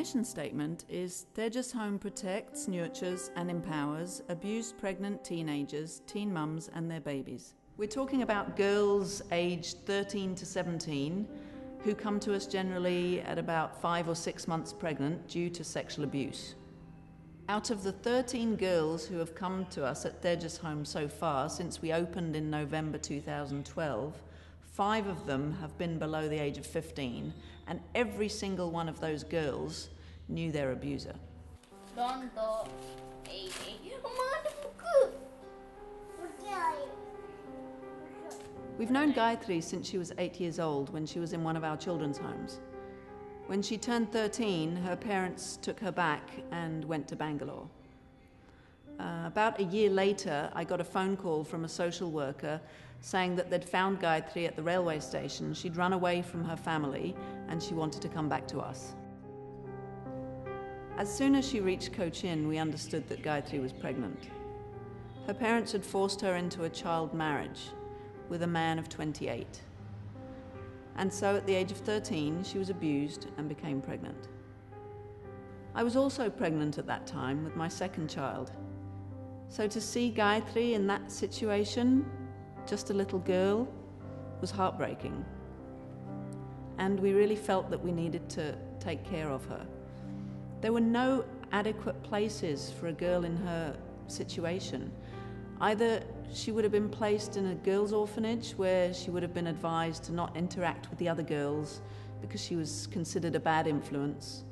mission statement is Tejus Home protects, nurtures and empowers abused pregnant teenagers, teen mums and their babies. We're talking about girls aged 13 to 17 who come to us generally at about 5 or 6 months pregnant due to sexual abuse. Out of the 13 girls who have come to us at Tejus Home so far, since we opened in November 2012, 5 of them have been below the age of 15, and every single one of those girls knew their abuser. We've known Gayatri since she was 8 years old, when she was in one of our children's homes. When she turned 13, her parents took her back and went to Bangalore. About a year later, I got a phone call from a social worker saying that they'd found Gayatri at the railway station. She'd run away from her family and she wanted to come back to us. As soon as she reached Cochin, we understood that Gayatri was pregnant. Her parents had forced her into a child marriage with a man of 28. And so at the age of 13, she was abused and became pregnant. I was also pregnant at that time with my second child. So to see Gayatri in that situation, just a little girl, was heartbreaking. And we really felt that we needed to take care of her. There were no adequate places for a girl in her situation. Either she would have been placed in a girls' orphanage where she would have been advised to not interact with the other girls because she was considered a bad influence,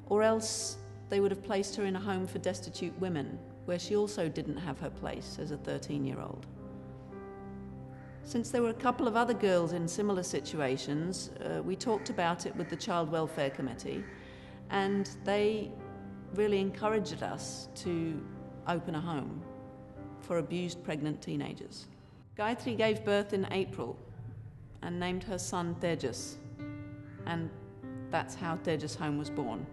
or else they would have placed her in a home for destitute women where she also didn't have her place as a 13-year-old. Since there were a couple of other girls in similar situations, we talked about it with the Child Welfare Committee, and they really encouraged us to open a home for abused pregnant teenagers. Gayatri gave birth in April and named her son Tejus, and that's how Tejus Home was born.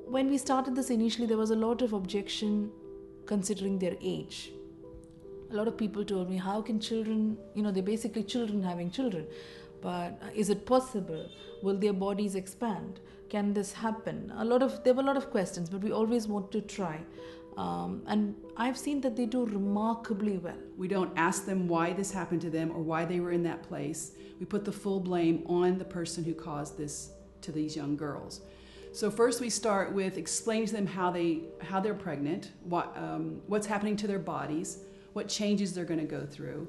When we started this initially, there was a lot of objection considering their age. A lot of people told me, how can children, they're basically children having children, but is it possible? Will their bodies expand? Can this happen? There were a lot of questions, but we always want to try. And I've seen that they do remarkably well. We don't ask them why this happened to them or why they were in that place. We put the full blame on the person who caused this to these young girls. So first we start with explaining to them how they're pregnant, what's happening to their bodies, what changes they're going to go through.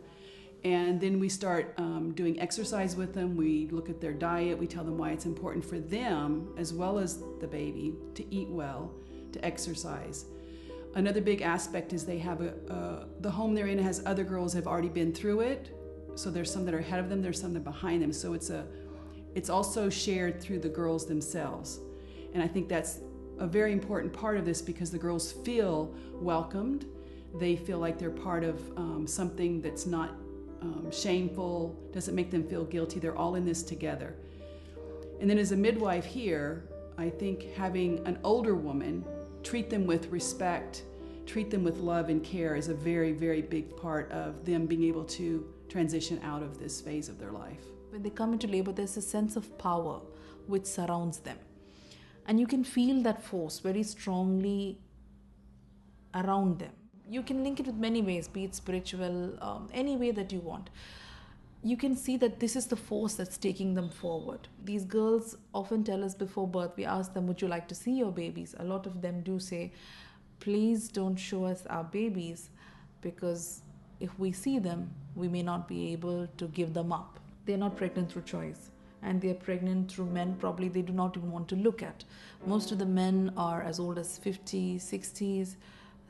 And then we start doing exercise with them. We look at their diet. We tell them why it's important for them, as well as the baby, to eat well, to exercise. Another big aspect is they have the home they're in has other girls have already been through it. So there's some that are ahead of them, there's some that are behind them. So it's also shared through the girls themselves. And I think that's a very important part of this because the girls feel welcomed. They feel like they're part of something that's not shameful, doesn't make them feel guilty. They're all in this together. And then as a midwife here, I think having an older woman treat them with respect, treat them with love and care is a very, very big part of them being able to transition out of this phase of their life. When they come into labor, there's a sense of power which surrounds them. And you can feel that force very strongly around them. You can link it with many ways, be it spiritual, any way that you want. You can see that this is the force that's taking them forward. These girls often tell us before birth, we ask them, would you like to see your babies? A lot of them do say, please don't show us our babies, because if we see them, we may not be able to give them up. They're not pregnant through choice. And they're pregnant through men probably they do not even want to look at. Most of the men are as old as 50s, 60s,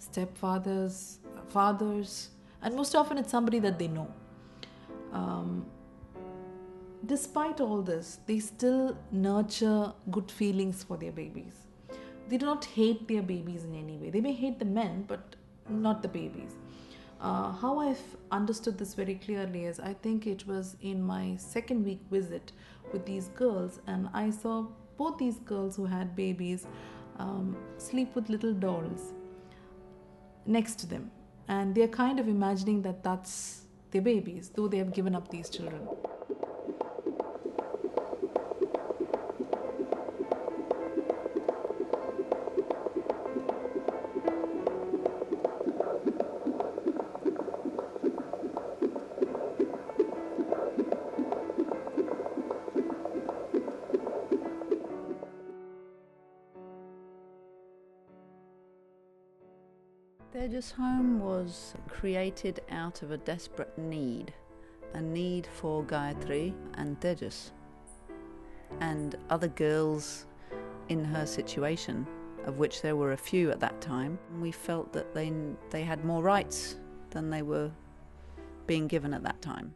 stepfathers, fathers, and most often it's somebody that they know. Despite all this, they still nurture good feelings for their babies. They do not hate their babies in any way. They may hate the men, but not the babies. How I've understood this very clearly is, I think it was in my second week visit with these girls, and I saw both these girls who had babies sleep with little dolls next to them, and they're kind of imagining that that's their babies, though they have given up these children. Tejus Home was created out of a desperate need, a need for Gayatri and Tejus and other girls in her situation, of which there were a few at that time. We felt that they had more rights than they were being given at that time.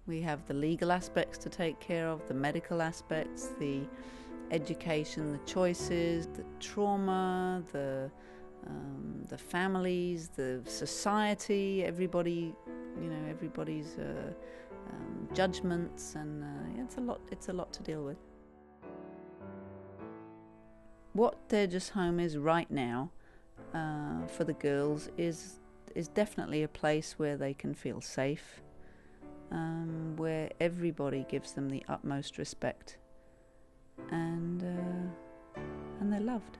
We have the legal aspects to take care of, the medical aspects, the education, the choices, the trauma, the families, the society, everybody, everybody's judgments, and it's a lot to deal with. What Tejus Home is right now for the girls is definitely a place where they can feel safe, where everybody gives them the utmost respect, and they're loved.